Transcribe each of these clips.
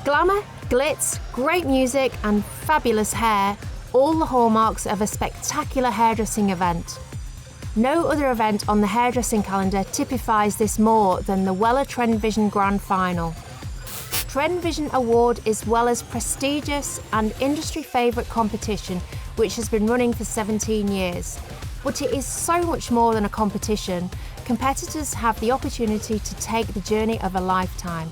Glamour, glitz, great music and fabulous hair, all the hallmarks of a spectacular hairdressing event. No other event on the hairdressing calendar typifies this more than the Weller Trend Vision Grand Final. Trend Vision Award is Weller's prestigious and industry favourite competition, which has been running for 17 years. But it is so much more than a competition. Competitors have the opportunity to take the journey of a lifetime,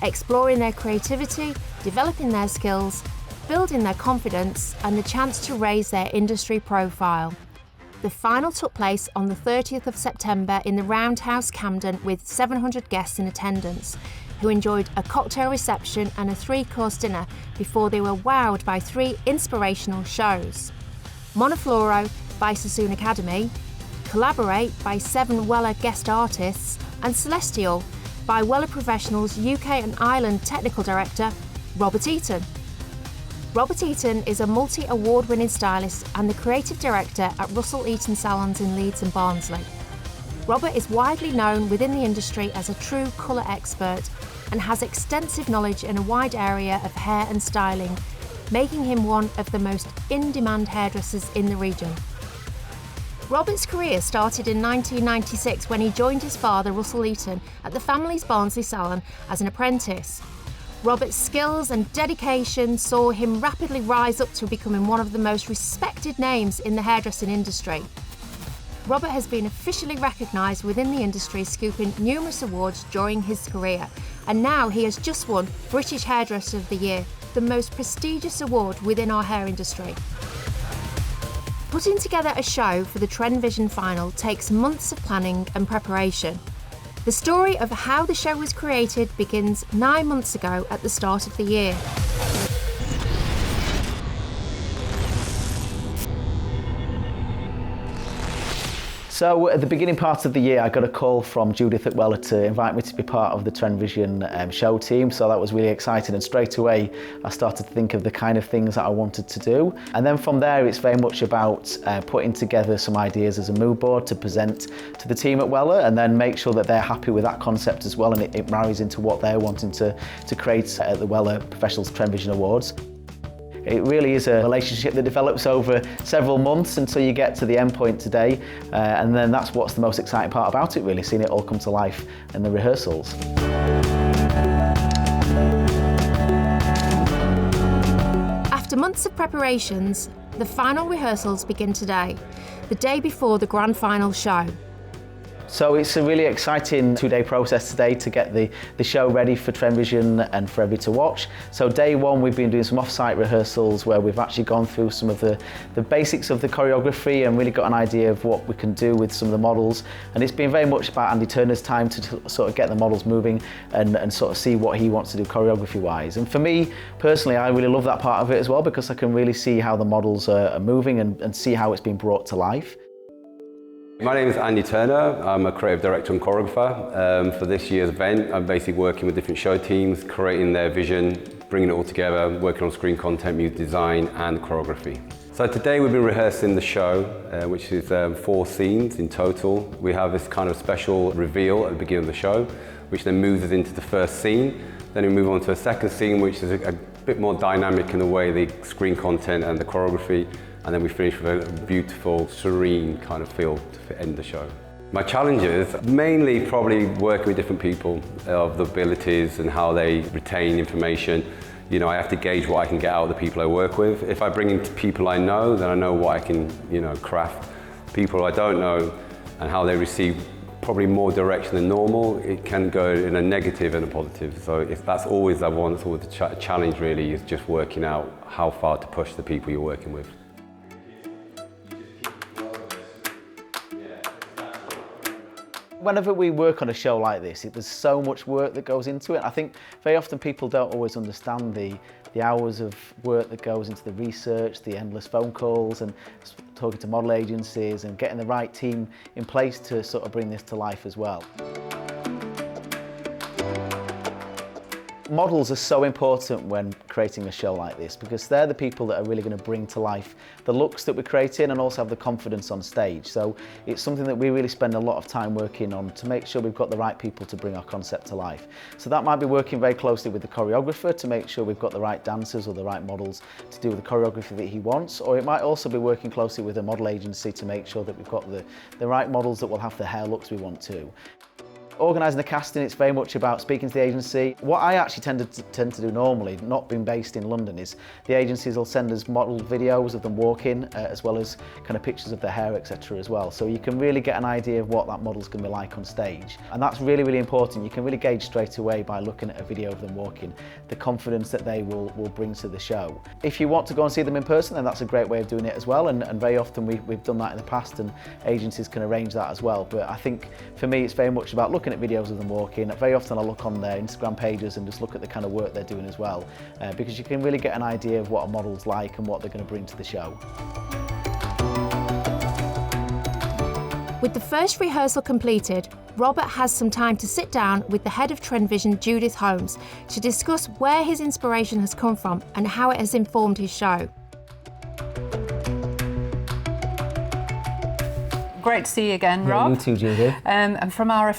exploring their creativity, developing their skills, building their confidence, and the chance to raise their industry profile. The final took place on the 30th of September in the Roundhouse, Camden, with 700 guests in attendance, who enjoyed a cocktail reception and a 3-course dinner before they were wowed by 3 inspirational shows. Monofloro by Sassoon Academy, Collaborate by 7 Weller guest artists, and Celestial by Weller Professionals UK and Ireland Technical Director, Robert Eaton. Robert Eaton is a multi-award-winning stylist and the creative director at Russell Eaton Salons in Leeds and Barnsley. Robert is widely known within the industry as a true colour expert and has extensive knowledge in a wide area of hair and styling, making him one of the most in-demand hairdressers in the region. Robert's career started in 1996 when he joined his father, Russell Eaton, at the family's Barnsley salon as an apprentice. Robert's skills and dedication saw him rapidly rise up to becoming one of the most respected names in the hairdressing industry. Robert has been officially recognised within the industry, scooping numerous awards during his career, and now he has just won British Hairdresser of the Year, the most prestigious award within our hair industry. Putting together a show for the Trend Vision final takes months of planning and preparation. The story of how the show was created begins 9 months ago at the start of the year. So at the beginning part of the year, I got a call from Judith at Weller to invite me to be part of the Trend Vision show team. So that was really exciting, and straight away I started to think of the kind of things that I wanted to do. And then from there, it's very much about putting together some ideas as a mood board to present to the team at Weller, and then make sure that they're happy with that concept as well, and it marries into what they're wanting to create at the Weller Professionals Trend Vision Awards. It really is a relationship that develops over several months until you get to the end point today, and then that's what's the most exciting part about it, really, seeing it all come to life in the rehearsals. After months of preparations, the final rehearsals begin today, the day before the grand final show. So it's a really exciting 2-day process today to get the show ready for Trend Vision and for everybody to watch. So day one, we've been doing some off-site rehearsals where we've actually gone through some of the basics of the choreography and really got an idea of what we can do with some of the models. And it's been very much about Andy Turner's time to sort of get the models moving and sort of see what he wants to do choreography-wise. And for me, personally, I really love that part of it as well, because I can really see how the models are moving and see how it's been brought to life. My name is Andy Turner. I'm a creative director and choreographer. For this year's event, I'm basically working with different show teams, creating their vision, bringing it all together, working on screen content, music design and choreography. So today we've been rehearsing the show, which is 4 scenes in total. We have this kind of special reveal at the beginning of the show, which then moves us into the first scene. Then we move on to a second scene, which is a bit more dynamic in the way the screen content and the choreography. And then we finish with a beautiful, serene kind of feel to end the show. My challenges, mainly probably working with different people of the abilities and how they retain information. You know, I have to gauge what I can get out of the people I work with. If I bring in people I know, then I know what I can, craft. People I don't know and how they receive probably more direction than normal, it can go in a negative and a positive. So if that's always the challenge really, is just working out how far to push the people you're working with. Whenever we work on a show like this, there's so much work that goes into it. I think very often people don't always understand the hours of work that goes into the research, the endless phone calls and talking to model agencies and getting the right team in place to sort of bring this to life as well. Models are so important when creating a show like this because they're the people that are really going to bring to life the looks that we're creating and also have the confidence on stage. So it's something that we really spend a lot of time working on to make sure we've got the right people to bring our concept to life. So that might be working very closely with the choreographer to make sure we've got the right dancers or the right models to do the choreography that he wants, or it might also be working closely with a model agency to make sure that we've got the right models that will have the hair looks we want to. Organising the casting, it's very much about speaking to the agency. What I actually tend to do normally, not being based in London, is the agencies will send us model videos of them walking, as well as kind of pictures of their hair, etc. as well. So you can really get an idea of what that model's going to be like on stage. And that's really, really important. You can really gauge straight away by looking at a video of them walking, the confidence that they will bring to the show. If you want to go and see them in person, then that's a great way of doing it as well. And very often we've done that in the past, and agencies can arrange that as well. But I think for me, it's very much about looking at videos of them walking. Very often I look on their Instagram pages and just look at the kind of work they're doing as well, because you can really get an idea of what a model's like and what they're going to bring to the show. With the first rehearsal completed, Robert has some time to sit down with the head of Trend Vision, Judith Holmes, to discuss where his inspiration has come from and how it has informed his show. Great to see you again, Rob. You too, Judy. And from our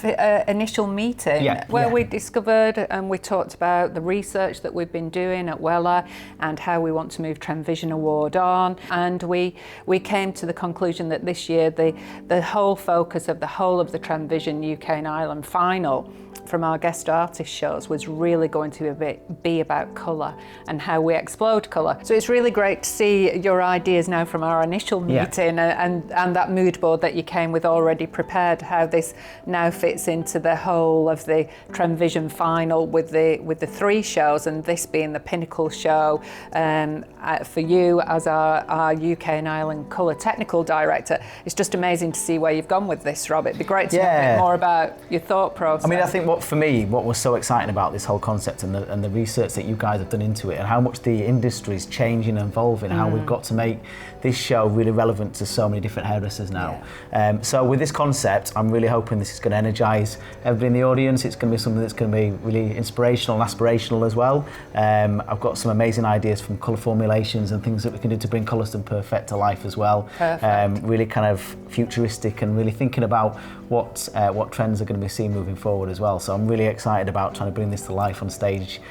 initial meeting, we discovered and we talked about the research that we've been doing at Weller and how we want to move Trend Vision Award on. And we came to the conclusion that this year the whole focus of the whole of the Trend Vision UK and Ireland final from our guest artist shows was really going to be about colour and how we explode colour. So it's really great to see your ideas now from our initial meeting and that mood board that you came with already prepared, how this now fits into the whole of the Trend Vision final with the 3 shows, and this being the pinnacle show for you as our UK and Ireland colour technical director. It's just amazing to see where you've gone with this, Rob. It'd be great to know a bit more about your thought process. I mean, I think for me, what was so exciting about this whole concept and the research that you guys have done into it, and how much the industry is changing and evolving, how we've got to make this show really relevant to so many different hairdressers now. So with this concept, I'm really hoping this is going to energise everybody in the audience. It's going to be something that's going to be really inspirational and aspirational as well. I've got some amazing ideas from colour formulations and things that we can do to bring Colorston Perfect to life as well. Really kind of futuristic and really thinking about what trends are going to be seen moving forward as well. So I'm really excited about trying to bring this to life on stage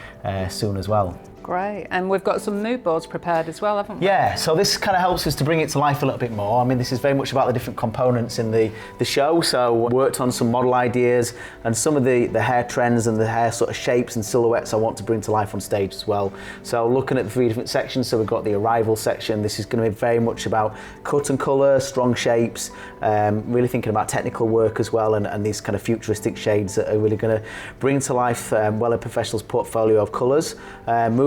soon as well. Great, and we've got some mood boards prepared as well, haven't we? Yeah, so this kind of helps us to bring it to life a little bit more. I mean, this is very much about the different components in the show, so worked on some model ideas and some of the hair trends and the hair sort of shapes and silhouettes I want to bring to life on stage as well. So looking at the 3 different sections, so we've got the arrival section. This is going to be very much about cut and colour, strong shapes, really thinking about technical work as well, and these kind of futuristic shades that are really going to bring to life Weller Professional's portfolio of colours.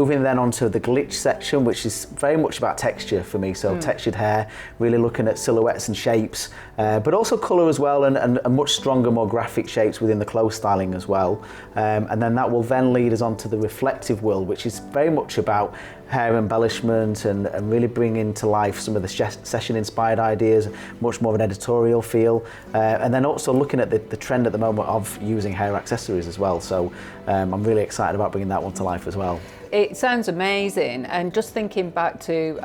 Moving then onto the glitch section, which is very much about texture for me, so textured hair, really looking at silhouettes and shapes, but also colour as well, and much stronger, more graphic shapes within the clothes styling as well. And then that will then lead us on to the reflective world, which is very much about hair embellishment and really bringing to life some of the session inspired ideas, much more of an editorial feel, and then also looking at the trend at the moment of using hair accessories as well. So I'm really excited about bringing that one to life as well. It sounds amazing, and just thinking back to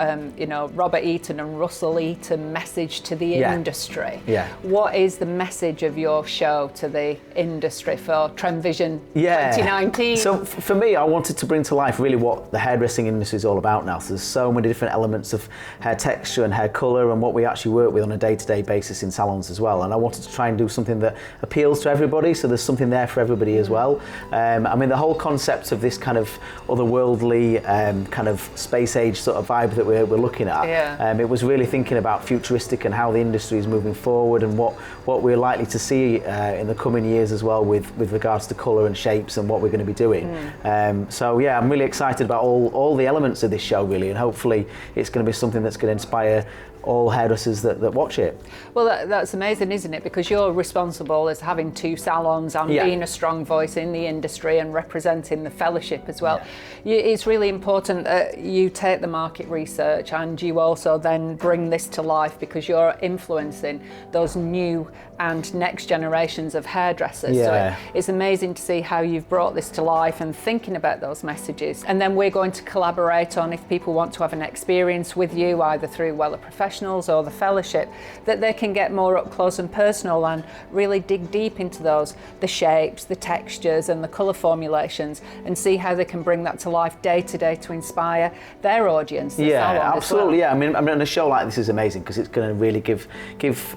Robert Eaton and Russell Eaton message to the industry. What is the message of your show to the industry for Trend Vision 2019? So for me, I wanted to bring to life really what the hairdressing industry is all about now. So there's so many different elements of hair texture and hair colour and what we actually work with on a day-to-day basis in salons as well. And I wanted to try and do something that appeals to everybody, so there's something there for everybody as well. I mean, the whole concept of this kind of otherworldly kind of space age sort of vibe that we're looking at, it was really thinking about futuristic and how the industry is moving forward and what we're likely to see in the coming years as well with regards to colour and shapes and what we're going to be doing. So yeah, I'm really excited about all the elements of this show really, and hopefully it's going to be something that's going to inspire all hairdressers that watch it. Well, that's amazing, isn't it? Because you're responsible as having 2 salons and being a strong voice in the industry and representing the fellowship as well. It's really important that you take the market research and you also then bring this to life, because you're influencing those new and next generations of hairdressers. So it's amazing to see how you've brought this to life and thinking about those messages. And then we're going to collaborate on, if people want to have an experience with you, either through Weller Professionals or the fellowship, that they can get more up close and personal and really dig deep into those, the shapes, the textures and the colour formulations, and see how they can bring that to life day to day to inspire their audience. Absolutely. I mean, a show like this is amazing because it's going to really give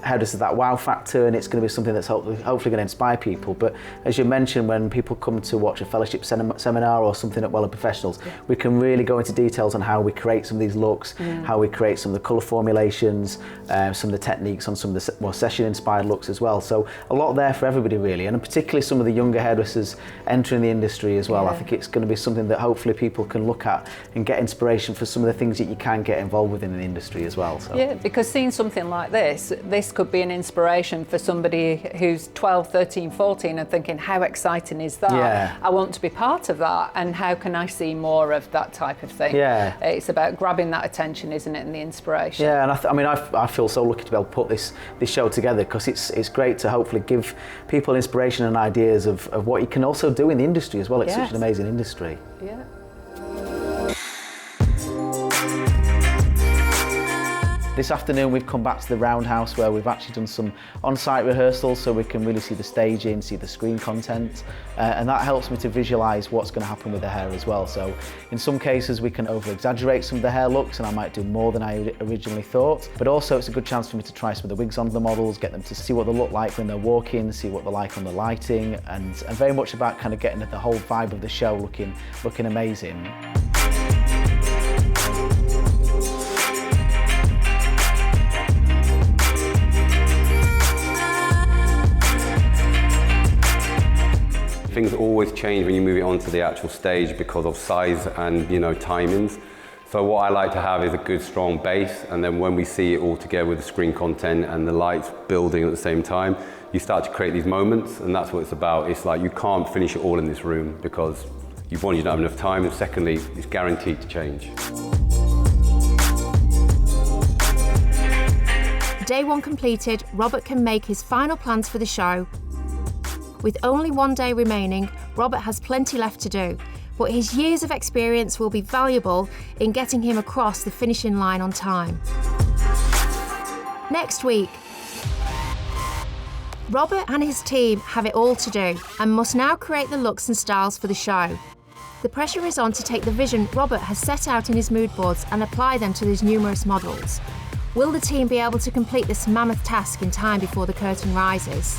hairdressers that wow factor, and it's going to be something that's hopefully going to inspire people. But as you mentioned, when people come to watch a fellowship seminar or something at Weller Professionals, we can really go into details on how we create some of these looks, how we create some of the colour formulations, some of the techniques on some of the more session inspired looks as well. So a lot there for everybody really, and particularly some of the younger hairdressers entering the industry as well. I think it's going to be something that hopefully people can look at and get inspiration for some of the things that you can get involved with in the industry as well. So. Yeah, because seeing something like this could be an inspiration for somebody who's 12, 13, 14 and thinking, how exciting is that? I want to be part of that, and how can I see more of that type of thing? It's about grabbing that attention, isn't it, and the inspiration. And I feel so lucky to be able to put this show together, because it's great to hopefully give people inspiration and ideas of what you can also do in the industry as well. It's such an amazing industry. This afternoon we've come back to the Roundhouse, where we've actually done some on-site rehearsals so we can really see the staging, see the screen content, and that helps me to visualise what's going to happen with the hair as well. So in some cases we can over-exaggerate some of the hair looks, and I might do more than I originally thought, but also it's a good chance for me to try some of the wigs on the models, get them to see what they look like when they're walking, see what they're like on the lighting, and very much about kind of getting the whole vibe of the show looking amazing. Things always change when you move it onto the actual stage because of size and timings. So what I like to have is a good strong base, and then when we see it all together with the screen content and the lights building at the same time, you start to create these moments, and that's what it's about. It's like you can't finish it all in this room because you don't have enough time, and secondly, it's guaranteed to change. Day 1 completed, Robert can make his final plans for the show. With only 1 day remaining, Robert has plenty left to do, but his years of experience will be valuable in getting him across the finishing line on time. Next week, Robert and his team have it all to do and must now create the looks and styles for the show. The pressure is on to take the vision Robert has set out in his mood boards and apply them to his numerous models. Will the team be able to complete this mammoth task in time before the curtain rises?